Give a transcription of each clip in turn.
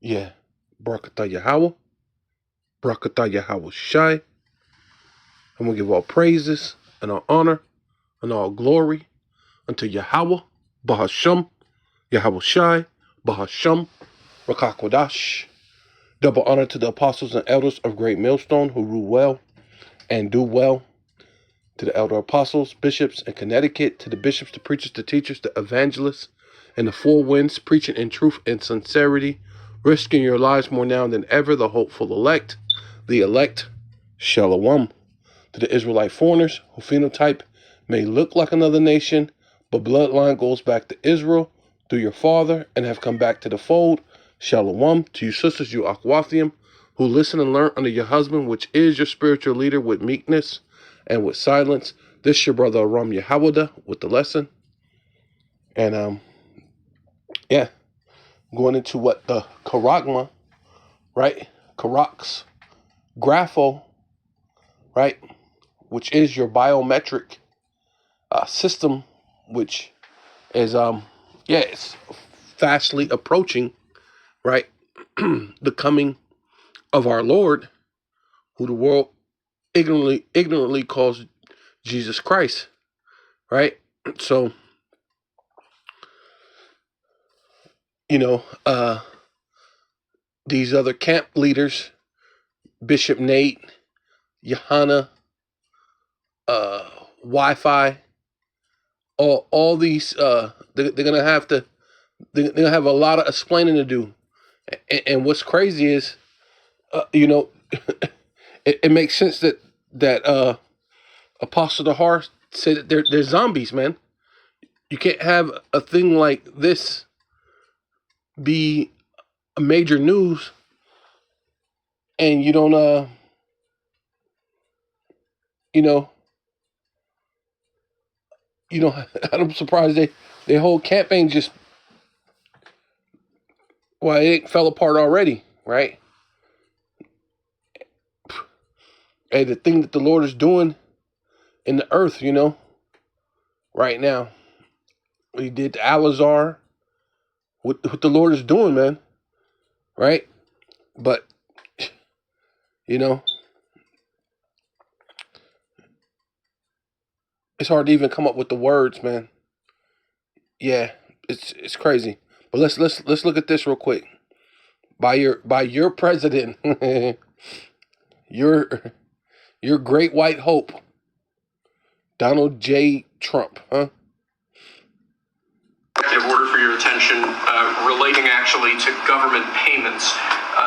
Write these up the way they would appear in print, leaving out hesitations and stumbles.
Yeah. Barakatah Yahweh. Barakatah Yahweh Shai. I'm going to give all praises and all honor and all glory unto Yahweh, Bahasham, Yahweh Shai, Bahasham, Rakakwadash. Double honor to the apostles and elders of Great Millstone who rule well and do well. To the elder apostles, bishops in Connecticut, to the bishops, the preachers, the teachers, the evangelists, and the four winds, preaching in truth and sincerity, risking your lives more now than ever, the hopeful elect, Shalom. To the Israelite foreigners, whose phenotype may look like another nation, but bloodline goes back to Israel through your father and have come back to the fold, Shalom. To you sisters, you Akwathium, who listen and learn under your husband, which is your spiritual leader, with meekness and with silence. This your brother Aram Yahawada with the lesson. And yeah, going into what the Karagma, right? Karax, Grapho, right? Which is your biometric system, which is it's fastly approaching, right? The coming of our Lord, who the world ignorantly calls Jesus Christ, right? So, these other camp leaders, Bishop Nate, Johanna, Wi-Fi, all these, they're gonna have to, they're gonna have a lot of explaining to do. And what's crazy is, it makes sense that Apostle Dahar said that they're zombies, man. You can't have a thing like this be a major news and you don't I'm surprised they whole campaign just, well, it fell apart already, right? Hey, the thing that the Lord is doing in the earth, right now. He did to Alazar, what the Lord is doing, man, right? But, it's hard to even come up with the words, man. Yeah, it's crazy. But let's look at this real quick. By your president, your great white hope, Donald J. Trump, huh? Executive order for your attention relating actually to government payments.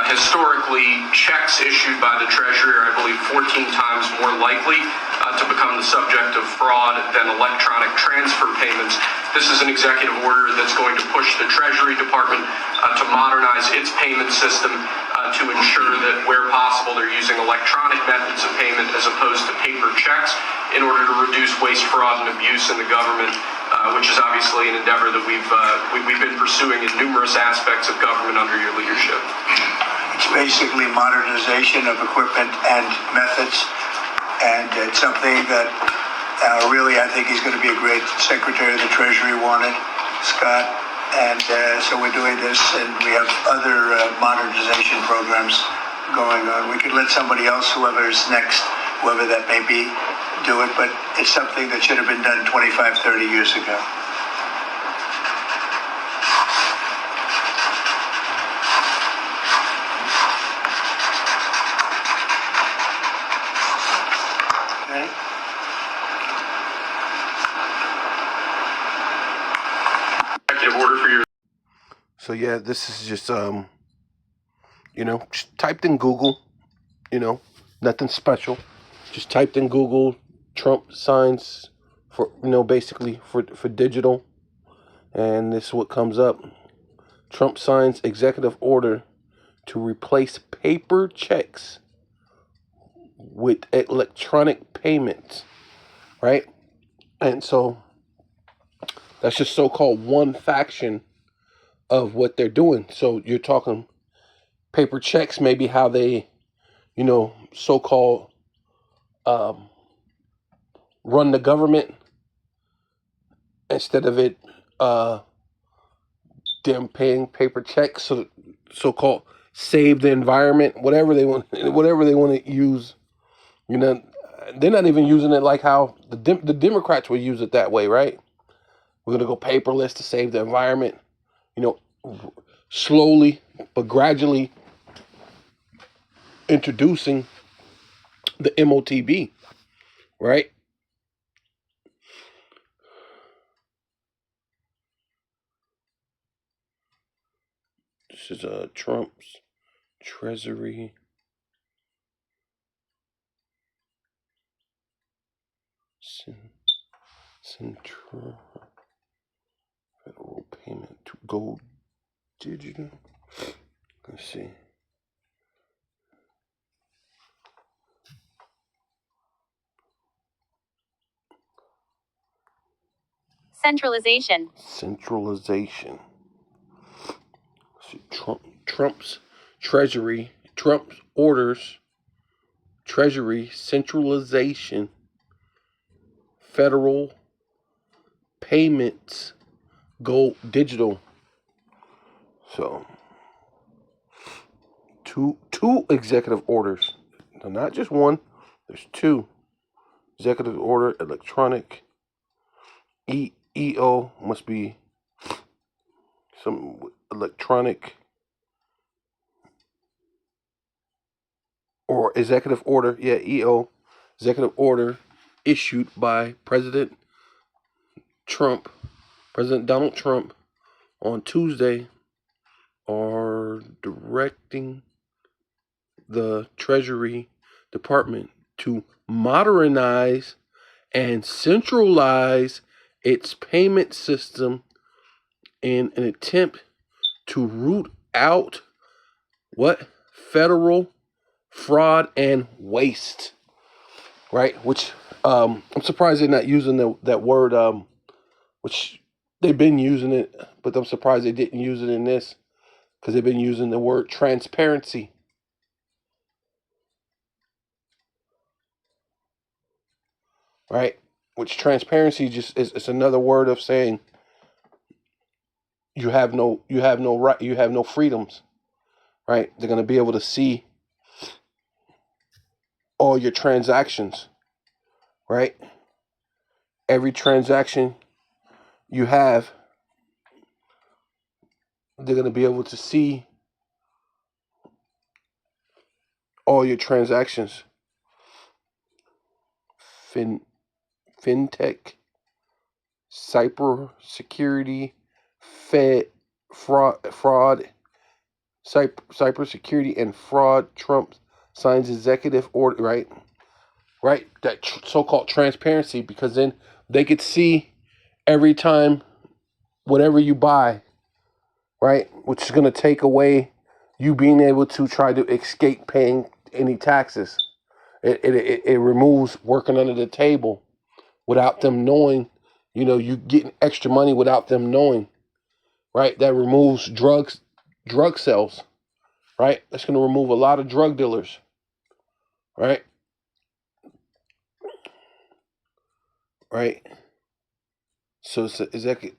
Historically, checks issued by the Treasury are, I believe, 14 times more likely to become the subject of fraud than electronic transfer payments. This is an executive order that's going to push the Treasury Department to modernize its payment system to ensure that where possible they're using electronic methods of payment as opposed to paper checks in order to reduce waste, fraud, and abuse in the government, which is obviously an endeavor that we've been pursuing in numerous aspects of government under your leadership. It's basically modernization of equipment and methods, and it's something that really I think he's going to be a great Secretary of the Treasury wanted, Scott, and so we're doing this, and we have other modernization programs going on. We could let somebody else, whoever's next, whoever that may be, do it, but it's something that should have been done 25, 30 years ago. Okay. Executive order for your... So yeah, this is just just typed in Google, nothing special. Just typed in Google Trump signs for basically for digital, and this is what comes up. Trump signs executive order to replace paper checks with electronic payments, right? And so that's just so-called one faction of what they're doing. So you're talking paper checks, maybe how they, so-called run the government instead of it them paying paper checks, so-called save the environment, whatever they want to use. You know, they're not even using it like how the Democrats would use it that way, right? We're gonna go paperless to save the environment. You know, slowly but gradually introducing the MOTB, right? This is Trump's Treasury Central Federal Payment to Go Digital. Let's see. Centralization. Centralization. Let's see. Trump's Treasury. Trump's orders. Treasury centralization. Federal payments go digital. So two executive orders. No, not just one. There's two. Executive order electronic. EO must be some electronic or executive order. Yeah, EO. Executive order issued by President Donald Trump on Tuesday are directing the Treasury Department to modernize and centralize its payment system in an attempt to root out what? Federal fraud and waste. Right? Which I'm surprised they're not using that word, which they've been using it, but I'm surprised they didn't use it in this because they've been using the word transparency. Right? Which transparency just is it's another word of saying you have no right, you have no freedoms. Right? They're gonna be able to see all your transactions. Right? Every transaction you have, they're gonna be able to see all your transactions. Fintech, cybersecurity, fraud, cybersecurity and fraud. Trump signs executive order, right? That so-called transparency, because then they could see every time whatever you buy, right? Which is going to take away you being able to try to escape paying any taxes. It removes working under the table without them knowing. You getting extra money without them knowing, right? That removes drug sales, right? That's going to remove a lot of drug dealers, right? Right. So it's executive.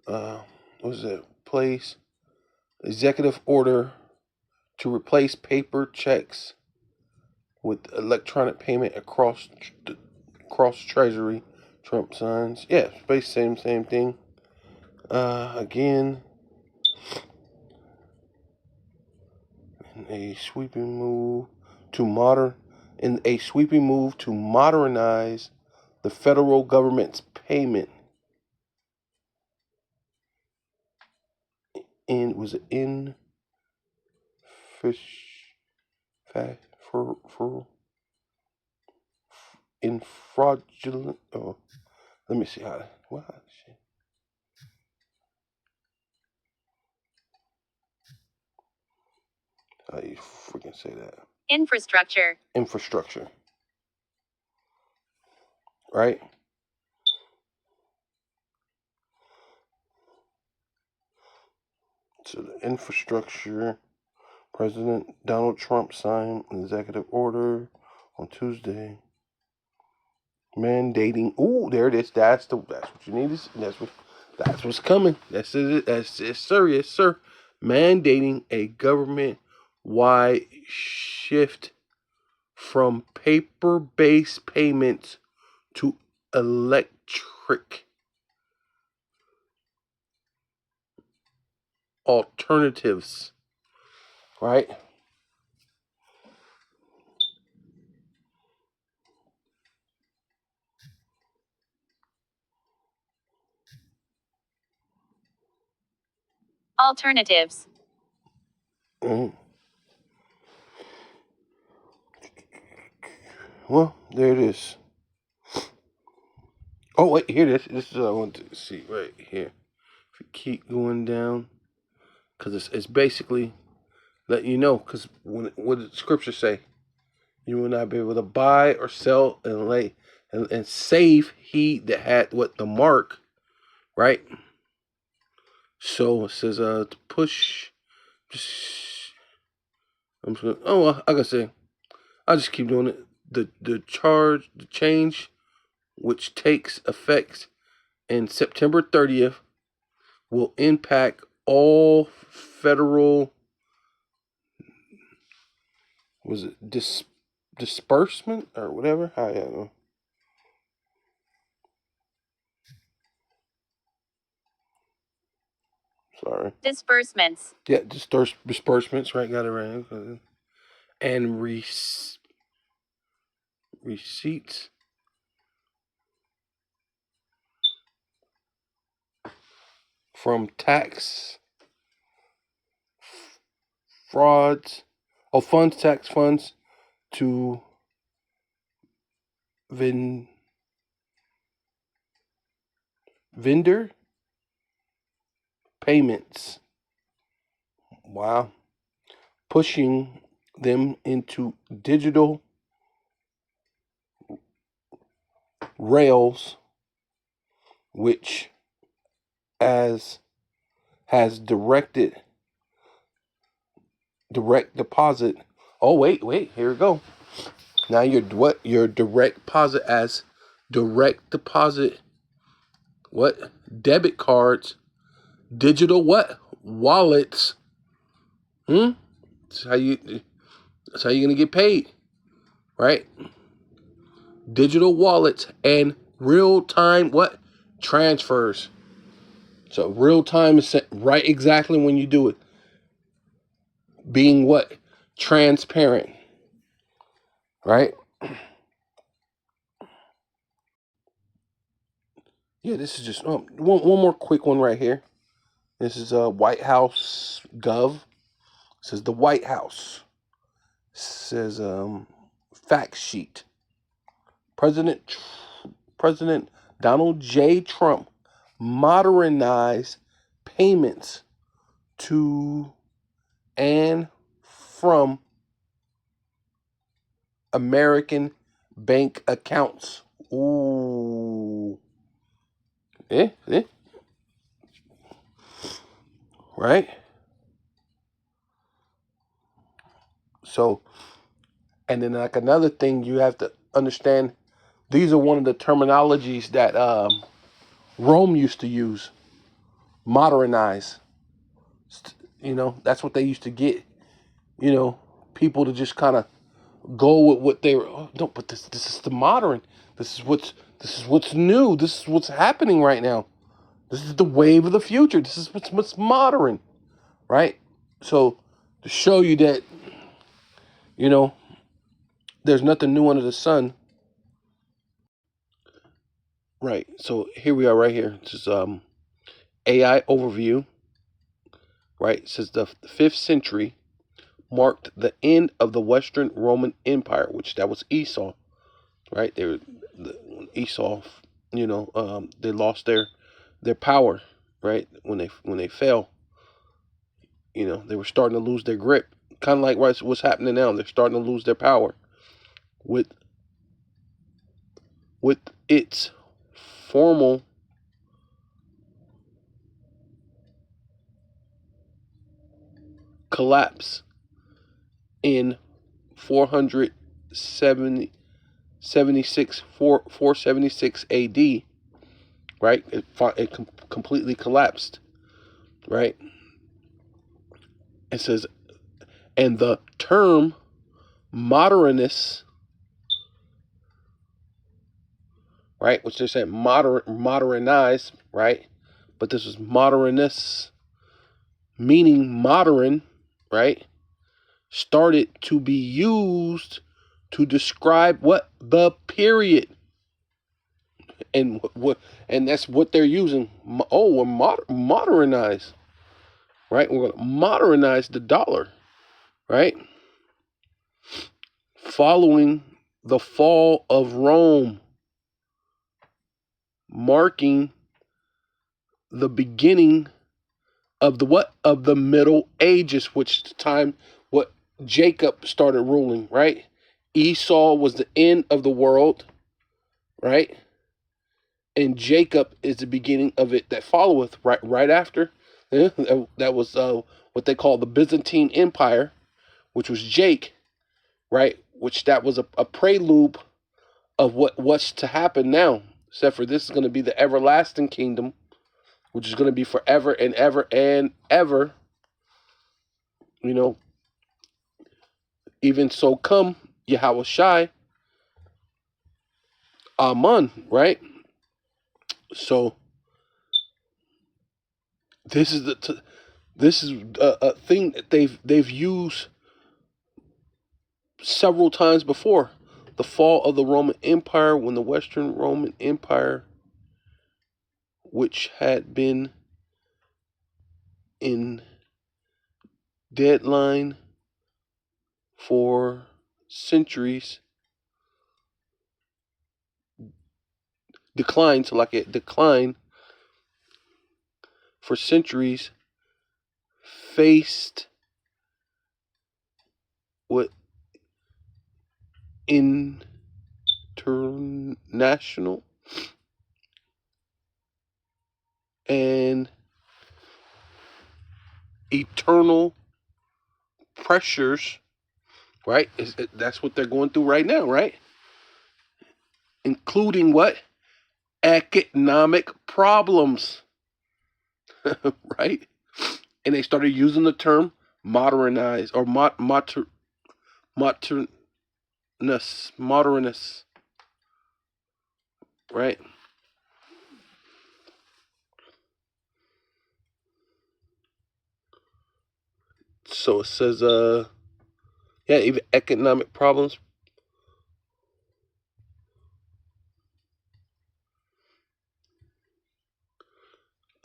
What was it? Place executive order to replace paper checks with electronic payment across Treasury. Trump signs. Yeah, basically same thing. Again, in a sweeping move to modernize the federal government's payment. Was it in fish for in fraudulent? Oh, let me see how. What? How you freaking say that? Infrastructure. Infrastructure. Right? So the infrastructure, President Donald Trump signed an executive order on Tuesday mandating. Ooh, there it is. That's what you need. That's That's what's coming. That's it. That's it, sir. Yes, sir. Mandating a government-wide shift from paper-based payments to electric alternatives. Right? Alternatives. Mm. Well, there it is. Oh, wait, here it is. This is what I want to see right here. If you keep going down, because it's basically letting you know, because what did the scripture say? You will not be able to buy or sell and lay and save he that had what the mark, right? So it says to push. Just I'm just gonna. Oh, well, I gotta say, I'll just keep doing it. The change, which takes effect in September 30th, will impact all federal. Was it disbursement or whatever? I don't know. Sorry. Disbursements. Yeah, disbursements, right? Got it right. And receipts from tax frauds, tax funds to vendor payments. Wow. Pushing them into digital rails, which as has direct deposit. Oh, wait, here we go. Now your direct deposit as direct deposit what? Debit cards, digital what? Wallets. That's how you're gonna get paid, right? Digital wallets and real time what? Transfers. So real time is set right exactly when you do it. Being what? Transparent. Right? Yeah, this is just one more quick one right here. This is White House Gov. It says the White House. It says fact sheet. President Donald J. Trump modernized payments to and from American bank accounts. Ooh. Right? So, and then like another thing you have to understand, these are one of the terminologies that Rome used to use. Modernize. That's what they used to get, people to just kind of go with what they were. Oh, no, but this is the modern. This is what's new. This is what's happening right now. This is the wave of the future. This is what's modern, right? So to show you that, there's nothing new under the sun. Right. So here we are right here. This is AI overview. Right. It says the 5th century marked the end of the Western Roman Empire, which that was Esau. Right. When Esau, they lost their power. Right. When they fell, they were starting to lose their grip. Kind of like what's happening now. They're starting to lose their power with its formal collapse in 476 AD, right? It completely collapsed, right? It says, and the term modernists, right, which they're saying modernize, right? But this was modernists, meaning modern, right? Started to be used to describe what the period, and and that's what they're using. Oh, we're modernize, right? We're going to modernize the dollar, right? Following the fall of Rome, marking the beginning of the what? Of the Middle Ages, which the time what Jacob started ruling, right? Esau was the end of the world, right? And Jacob is the beginning of it that followeth right after. That was what they call the Byzantine Empire, which was Jake, right? Which that was a prelude of what's to happen now. Except for this is going to be the everlasting kingdom, which is going to be forever and ever and ever. You know, even so come Yahweh Shai, Amen, right? So this is this is a thing that they've used several times before. The fall of the Roman Empire, when the Western Roman Empire, which had been in deadline for centuries, declined. So like it declined for centuries, faced what international and eternal pressures, right? That's what they're going through right now, right? Including what? Economic problems, right? And they started using the term modernize or modernist, right? So it says, yeah, even economic problems.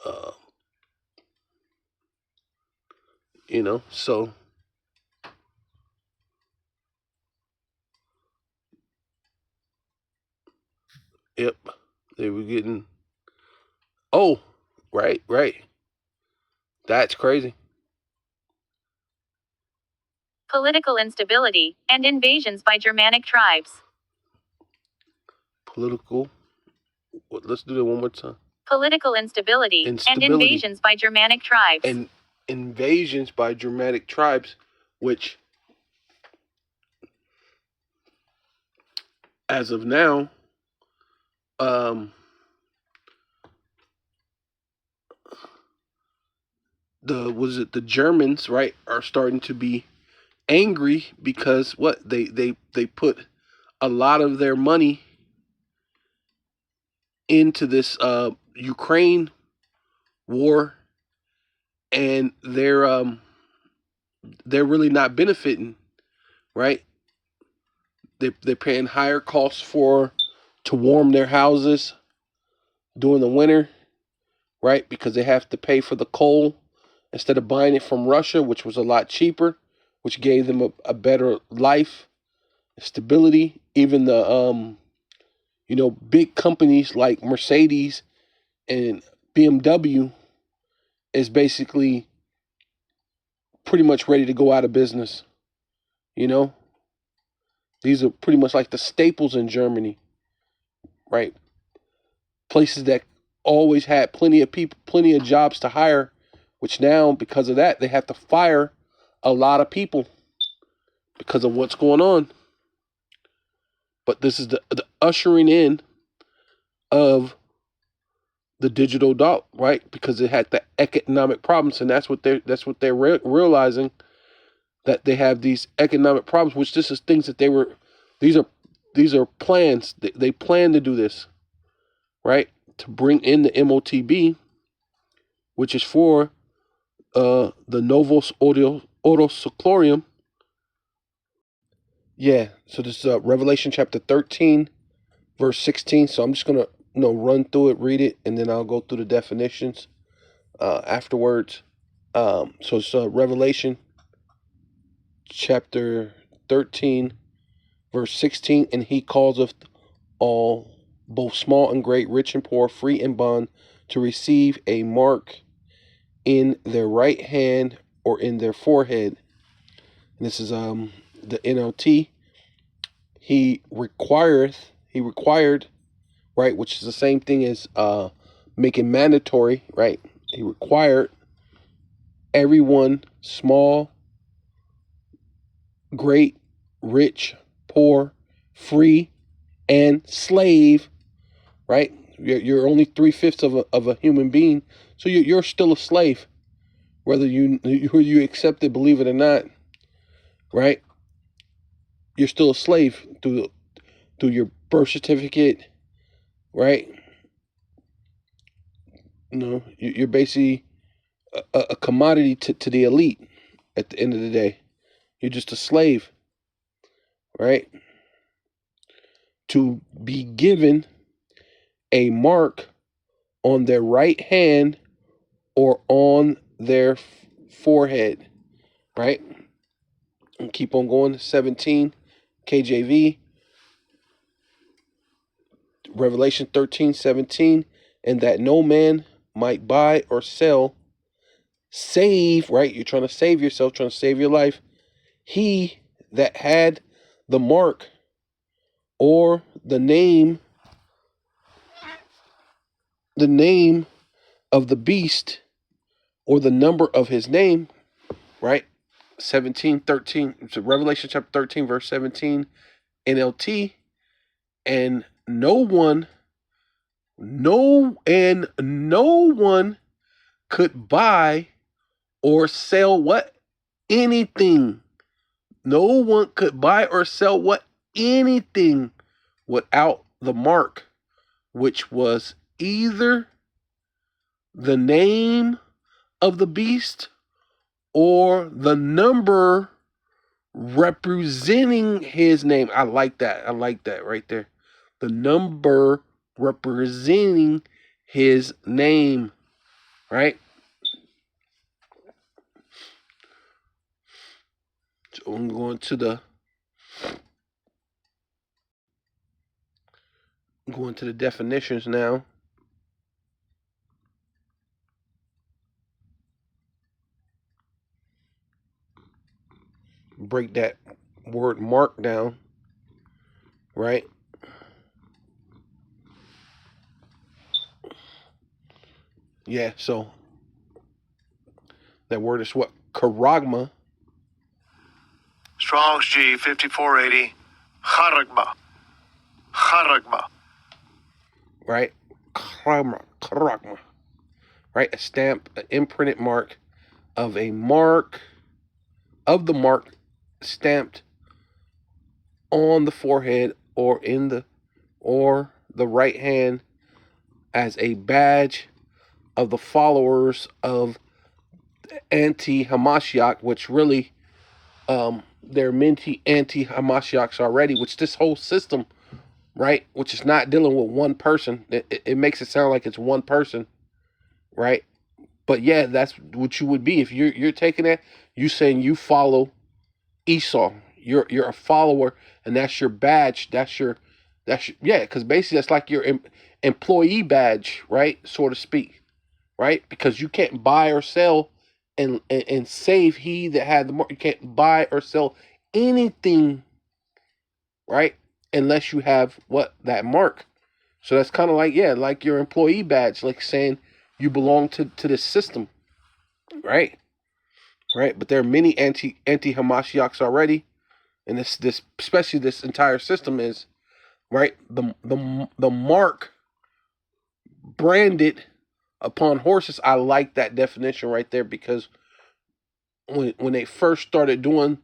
Uh, so yep, they were getting. Oh, right. That's crazy. Political instability and invasions by Germanic tribes. Political. Let's do that one more time. Political instability and invasions by Germanic tribes. And invasions by Germanic tribes, which, as of now, the Germans, right, are starting to be angry because what they put a lot of their money into this Ukraine war, and they're really not benefiting, right? They're paying higher costs to warm their houses during the winter, right? Because they have to pay for the coal instead of buying it from Russia, which was a lot cheaper, which gave them a better life, stability. Even the big companies like Mercedes and BMW is basically pretty much ready to go out of business. These are pretty much like the staples in Germany, right? Places that always had plenty of people, plenty of jobs to hire, which now, because of that, they have to fire a lot of people because of what's going on. But this is the ushering in of the digital dollar, right? Because it had the economic problems, and that's what they're realizing, that they have these economic problems. Which this is things that these are plans. They plan to do this, right? To bring in the MOTB, which is for the Novos Ordo Yeah. So this is Revelation chapter 13, verse 16. So I'm just gonna run through it, read it, and then I'll go through the definitions afterwards. So it's Revelation chapter 13, verse 16, and he causeth all, both small and great, rich and poor, free and bond, to receive a mark in their right hand or in their forehead. And this is the NLT. He required, right, which is the same thing as making mandatory, right? He required everyone, small, great, rich, poor, free, and slave, right? You're only 3/5 of a human being, so you're still a slave, whether you accept it, believe it or not, right? You're still a slave through your birth certificate, right? You're basically a commodity to the elite. At the end of the day, you're just a slave, right? To be given a mark on their right hand or on their forehead, right? And keep on going. 17, KJV, Revelation 13:17, and that no man might buy or sell, save, right? You're trying to save yourself, trying to save your life. He that had the mark or the name of the beast or the number of his name, right? 17:13. So Revelation chapter 13, verse 17, NLT. And no one could buy or sell what? Anything. No one could buy or sell what? Anything without the mark, which was either the name of the beast or the number representing his name. I like that right there. The number representing his name, right? So I'm going to the definitions now. Break that word mark down, right? Yeah, so that word is what? Charagma. Strong's G 5480. Charagma. Right? Charagma. Right? A stamp, an imprinted mark of the mark stamped on the forehead or the right hand as a badge of the followers of anti-Hamashiach, which really there are many anti-Hamashiachs already, which this whole system, right, which is not dealing with one person. It makes it sound like it's one person, right? But yeah, that's what you would be if you're taking that. You saying you follow Esau. You're a follower, and that's your badge. That's your yeah. Because basically, that's like your employee badge, right, so to speak, right? Because you can't buy or sell and save he that had the mark. You can't buy or sell anything, right, unless you have that mark. So that's kind of like, yeah, like your employee badge, like saying you belong to this system, right? Right. But there are many anti-Hamashiachs already, and this especially this entire system is right. The mark branded upon horses. I like that definition right there, because when they first started doing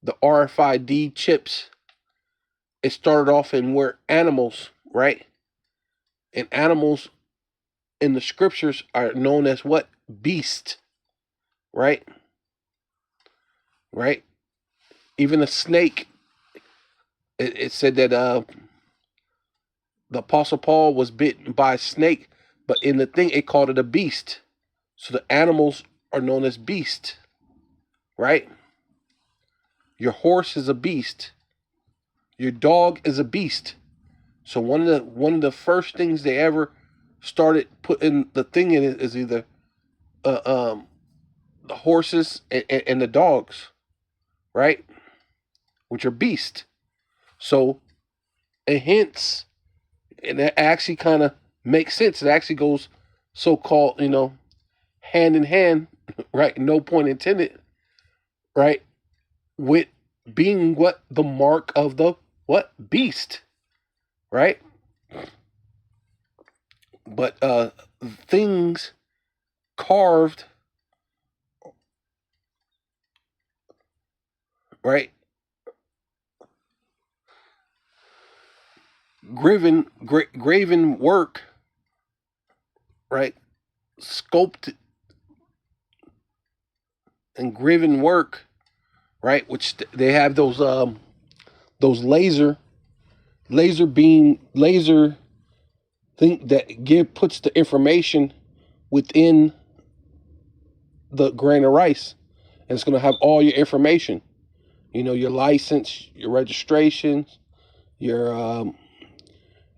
the RFID chips, it started off in where animals, right? And animals in the scriptures are known as what? Beast, right? Right? Even a snake, it said that the Apostle Paul was bitten by a snake, but in the thing, it called it a beast. So the animals are known as beast, right? Your horse is a beast. Your dog is a beast. So one of the first things they ever started putting the thing in it is either uh, um, the horses and the dogs, right? Which are beast. So, and hence, and that actually kind of makes sense. It actually goes so-called, hand in hand, right? No point intended, right? With being what? The mark of the what? Beast, right? But things carved, right? Graven work, right? Sculpted and graven work, right? Which they have those laser thing that puts the information within the grain of rice, and it's going to have all your information. Your license, your registrations, your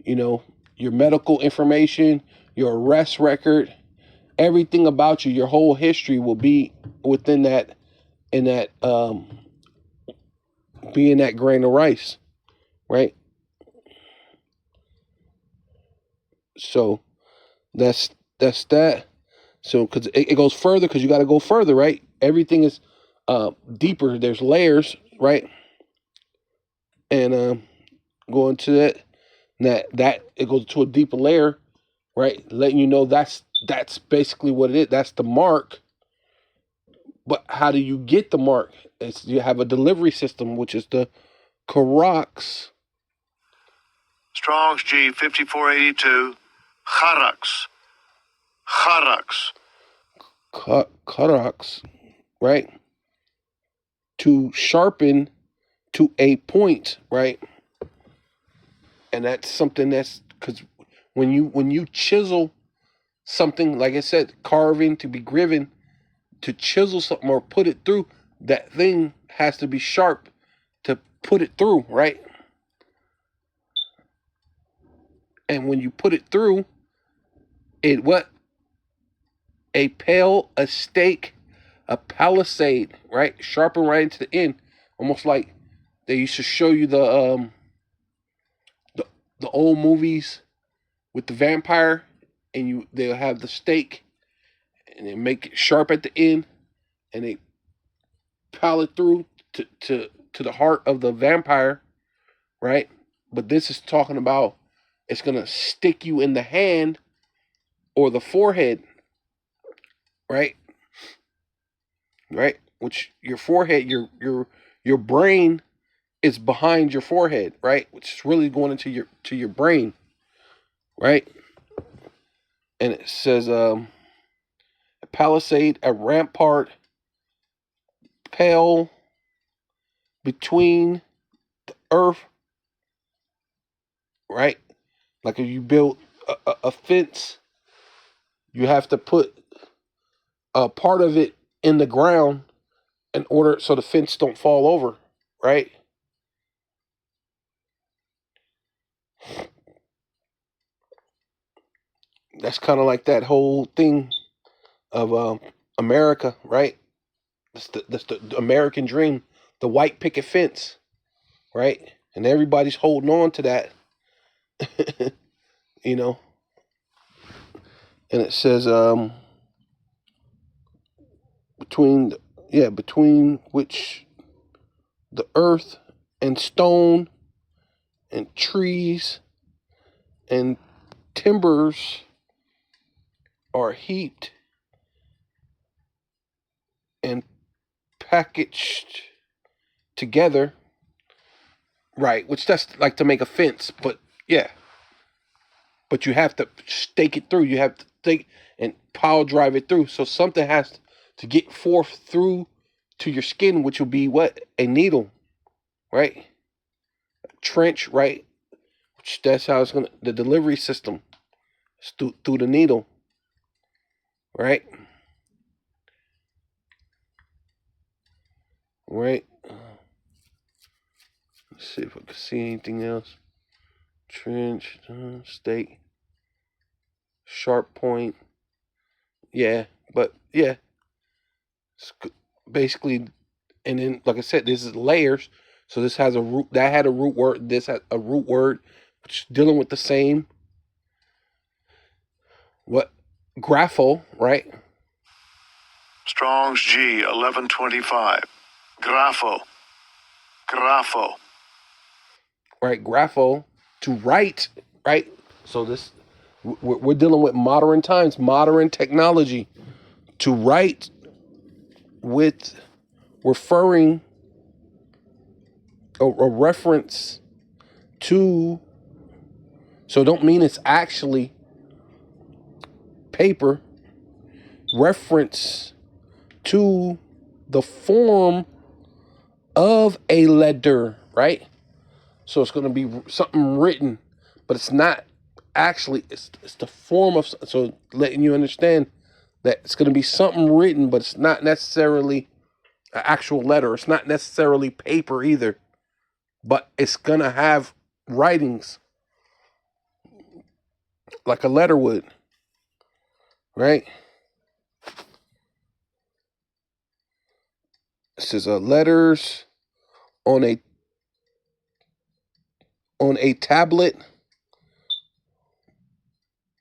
your medical information, your arrest record, everything about you, your whole history will be within that, in that be in that grain of rice, right? So that's that. So because it goes further, because you got to go further, right? Everything is deeper. There's layers, right? And going to that it goes to a deeper layer, right? Letting you know that's basically what it is. That's the mark. But how do you get the mark? You have a delivery system, which is the Karax. Strong's G 5482. Karax. Karax. Karax, right? To sharpen to a point, right? And that's something that's because when you chisel something, like I said, carving, to be graven, to chisel something or put it through, that thing has to be sharp to put it through, right? And when you put it through, it what? A pale, a stake, a palisade, right? Sharpen right into the end, almost like they used to show you the old movies with the vampire, and they'll have the stake, and they make it sharp at the end, and they pile it through to the heart of the vampire, right? But this is talking about it's gonna stick you in the hand or the forehead, right? Right? Which your forehead, your brain is behind your forehead, right? Which is really going into your brain, right? And it says a palisade, a rampart, pale between the earth, right? Like if you build a fence, you have to put a part of it in the ground in order so the fence don't fall over, right? That's kind of like that whole thing of America, right? That's the American dream, the white picket fence, right? And everybody's holding on to that, you know. And it says between which the earth and stone and trees and timbers are heaped and packaged together, right? Which that's like to make a fence, but yeah. But you have to stake it through. You have to stake and pile drive it through. So something has to get forth through to your skin, which will be what? A needle, right? A trench, right? Which that's how it's gonna, the delivery system is through the needle, right? Right. Let's see if I can see anything else. Trench, stake, sharp point. Yeah, but yeah, it's basically, and then like I said, this is layers. So this has a root, that had a root word. This has a root word, which is dealing with the same. What? Grapho, right? Strong's G 1125. Grapho. Grapho. Right, grapho, to write, right? So this, we're dealing with modern times, modern technology. To write with referring a reference to, so don't mean it's actually paper, reference to the form of a letter, right? So it's going to be something written, but it's not actually, it's the form of, so letting you understand that it's going to be something written, but it's not necessarily an actual letter. It's not necessarily paper either, but it's going to have writings like a letter would, right? It says letters on a tablet,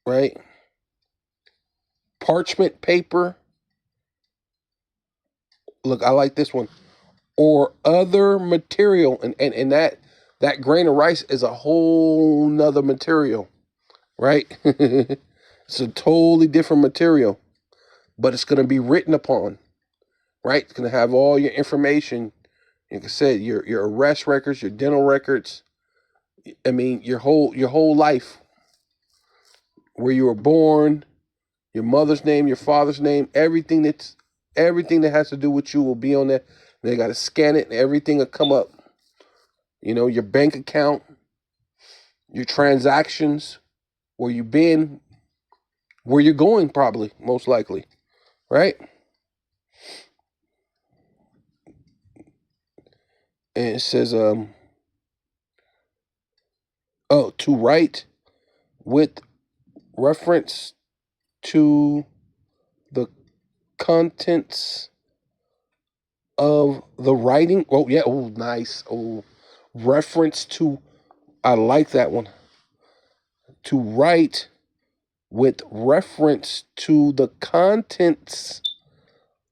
right? Parchment paper. Look, I like this one. Or other material, and that grain of rice is a whole nother material, right? It's a totally different material, but it's going to be written upon, right? It's going to have all your information. Like I said, your arrest records, your dental records. I mean, your whole life, where you were born, your mother's name, your father's name, everything that has to do with you will be on there. They got to scan it, and everything will come up. You know, your bank account, your transactions, where you've been, where you're going, probably, most likely, right? And it says, to write with reference to the contents of the writing. Oh, yeah. Oh, nice. Oh, reference to, I like that one. To write with reference to the contents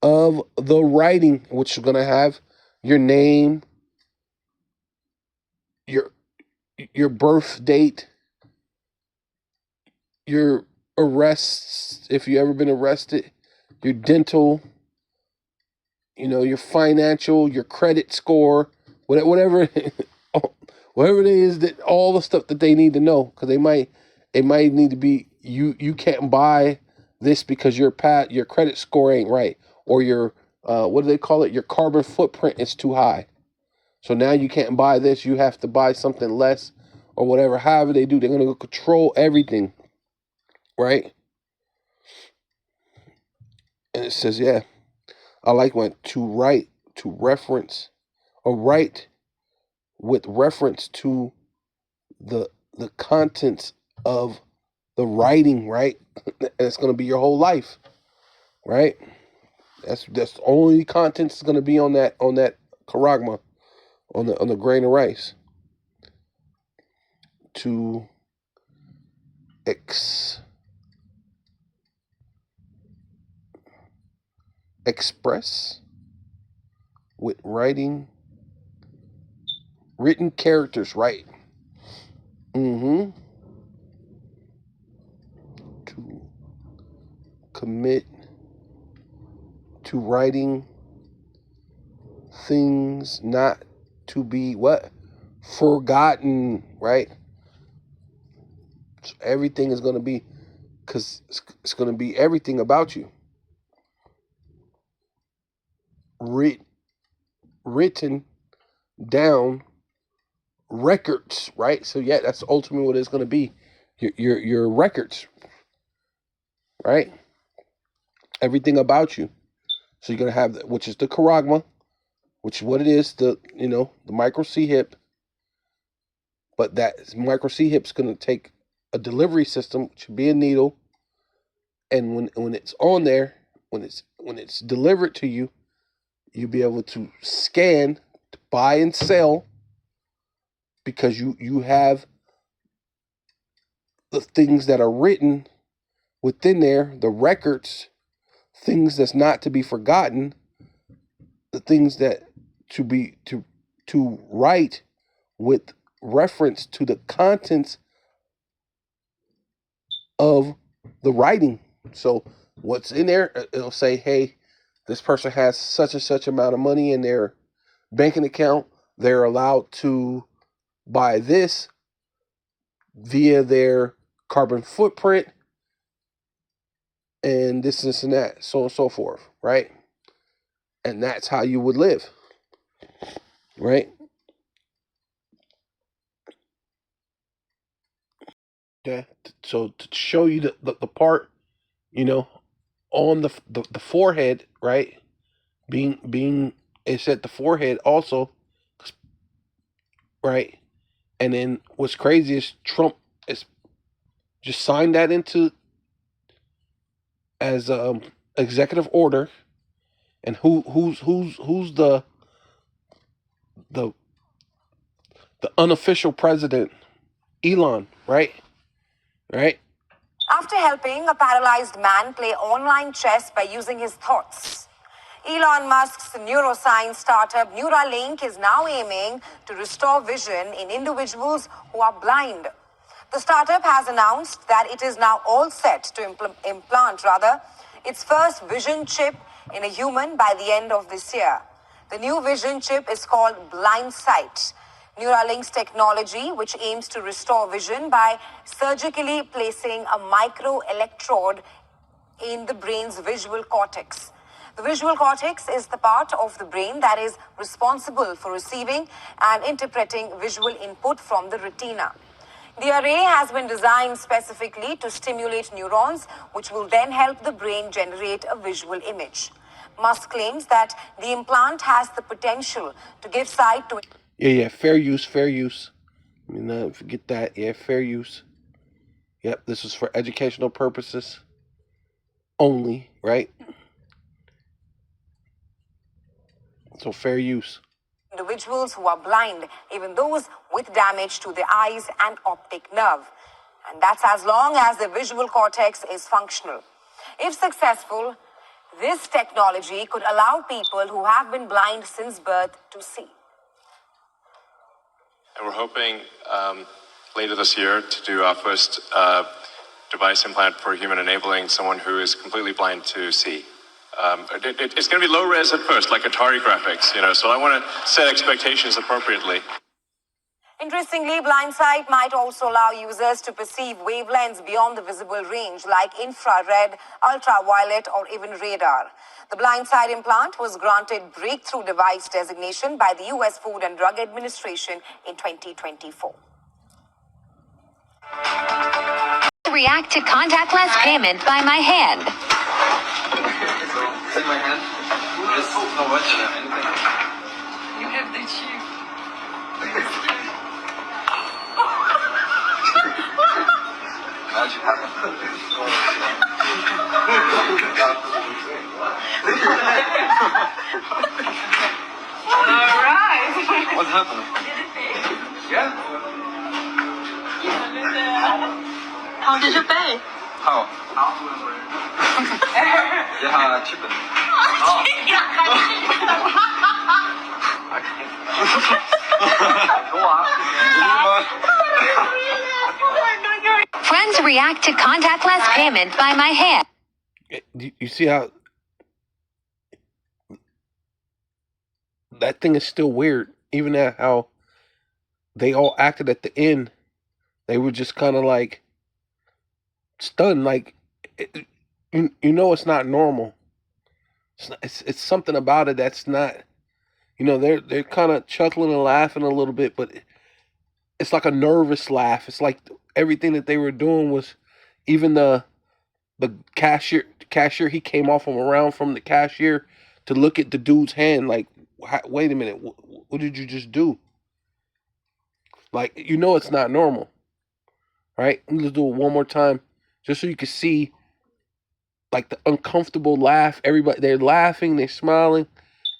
of the writing, which is going to have your name, your birth date, your arrests, if you ever been arrested, your dental, your financial, your credit score, whatever, whatever it is, that all the stuff that they need to know, because it might need to be, you can't buy this because your credit score ain't right, or your what do they call it? Your carbon footprint is too high. So now you can't buy this. You have to buy something less, or whatever. However they do, they're gonna control everything, right? And it says, yeah, I like when to write to reference, or write with reference to the contents of the writing, right? And it's gonna be your whole life, right? That's the only contents that's gonna be on that charagma, on the grain of rice. To express with written characters, right? To commit to writing things not to be what? Forgotten, right? So everything is going to be, because it's going to be everything about you. Written down records, right? So yeah, that's ultimately what it's going to be. Your records, right? Everything about you. So you're going to have, which is the charagma, which is what it is, the micro C hip. But that micro C hip is going to take a delivery system, which should be a needle, and when it's on there, when it's delivered to you, you'll be able to scan, to buy and sell, because you have the things that are written within there, the records, things that's not to be forgotten, the things that to write with reference to the contents of the writing. So what's in there, it'll say, hey, this person has such and such amount of money in their banking account. They're allowed to buy this via their carbon footprint and this and that, so on and so forth, right? And that's how you would live, right? Yeah. So to show you the part, on the forehead, right? Being it's at the forehead also, right? And then what's crazy is Trump is just signed that into as executive order, and who's the unofficial president? Elon, right? Right? After helping a paralyzed man play online chess by using his thoughts, Elon Musk's neuroscience startup Neuralink is now aiming to restore vision in individuals who are blind. The startup has announced that it is now all set to implant its first vision chip in a human by the end of this year. The new vision chip is called Blind Sight. Neuralink's technology, which aims to restore vision by surgically placing a microelectrode in the brain's visual cortex. The visual cortex is the part of the brain that is responsible for receiving and interpreting visual input from the retina. The array has been designed specifically to stimulate neurons, which will then help the brain generate a visual image. Musk claims that the implant has the potential to give sight to... Yeah, fair use. I mean, forget that. Yeah, fair use. Yep, this is for educational purposes only, right? So fair use. Individuals who are blind, even those with damage to the eyes and optic nerve. And that's as long as the visual cortex is functional. If successful, this technology could allow people who have been blind since birth to see. And we're hoping later this year to do our first device implant for a human, enabling someone who is completely blind to see. It's going to be low res at first, like Atari graphics, so I want to set expectations appropriately. Interestingly, blind sight might also allow users to perceive wavelengths beyond the visible range, like infrared, ultraviolet, or even radar. The blind sight implant was granted breakthrough device designation by the U.S. Food and Drug Administration in 2024. React to contactless payment by my hand. It's in my hand. There's no watch or anything. You have the chip. Magic happened. All right. What happened? Did it pay? Yeah. How did you pay? How? Yeah, chicken. Friends react to contactless payment by my hand. You see how that thing is still weird, even at how they all acted at the end. They were just kind of like stunned, like you know it's not normal. It's something about it that's not. They're kind of chuckling and laughing a little bit, but it's like a nervous laugh. It's like everything that they were doing was, even the cashier, he came off from around from the cashier to look at the dude's hand like, wait a minute, what did you just do? Like, it's not normal, right? Let's do it one more time just so you can see like the uncomfortable laugh. Everybody, they're laughing, they're smiling,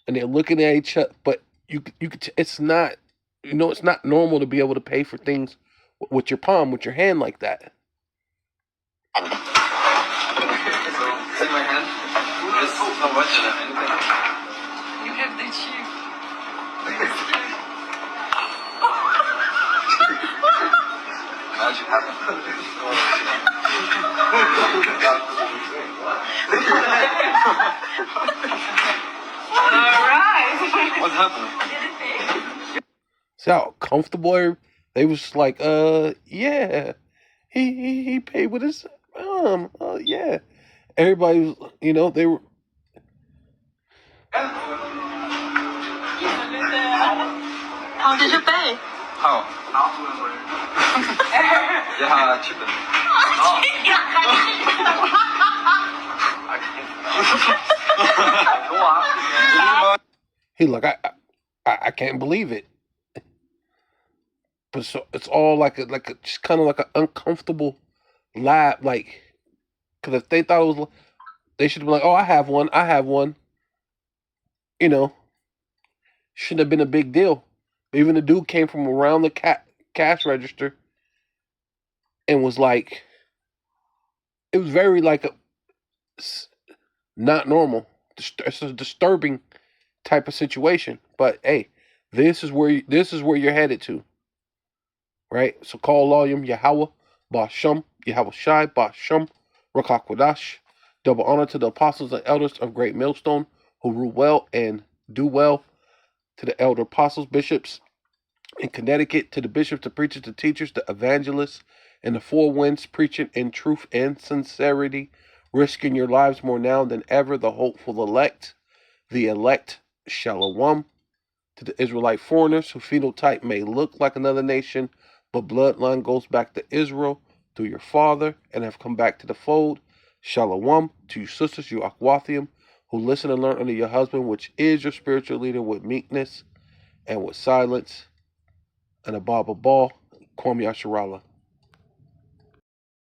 and they're looking at each other, but it's not, it's not normal to be able to pay for things with your palm, with your hand like that. See my hand? It's not much of anything. You have the cheek. Magic happened. Alright. What happened? See how comfortable they was like, yeah, he paid with his yeah. Everybody was, they were. How did you pay? How? Yeah, chicken. He like, I can't believe it. But so it's all like a just kind of like an uncomfortable laugh, like, because if they thought it was, they should have been like, oh, I have one. Shouldn't have been a big deal. Even the dude came from around the cash register and was like, it was very like not normal. It's a disturbing type of situation. But hey, this is where you're headed to, right? So call volume Yahweh Basham Yahweh Shai Basham Rakakwadash. Double honor to the apostles and elders of Great Millstone who rule well and do well. To the elder apostles, bishops in Connecticut, to the bishops, the preachers, the teachers, the evangelists, and the four winds, preaching in truth and sincerity, risking your lives more now than ever, the hopeful elect, Shalom, to the Israelite foreigners, whose phenotype may look like another nation, but bloodline goes back to Israel through your father and have come back to the fold. Shalom to you sisters, you Akwathium, who listen and learn under your husband, which is your spiritual leader, with meekness and with silence. And Abba Ball, Kwame Asharala.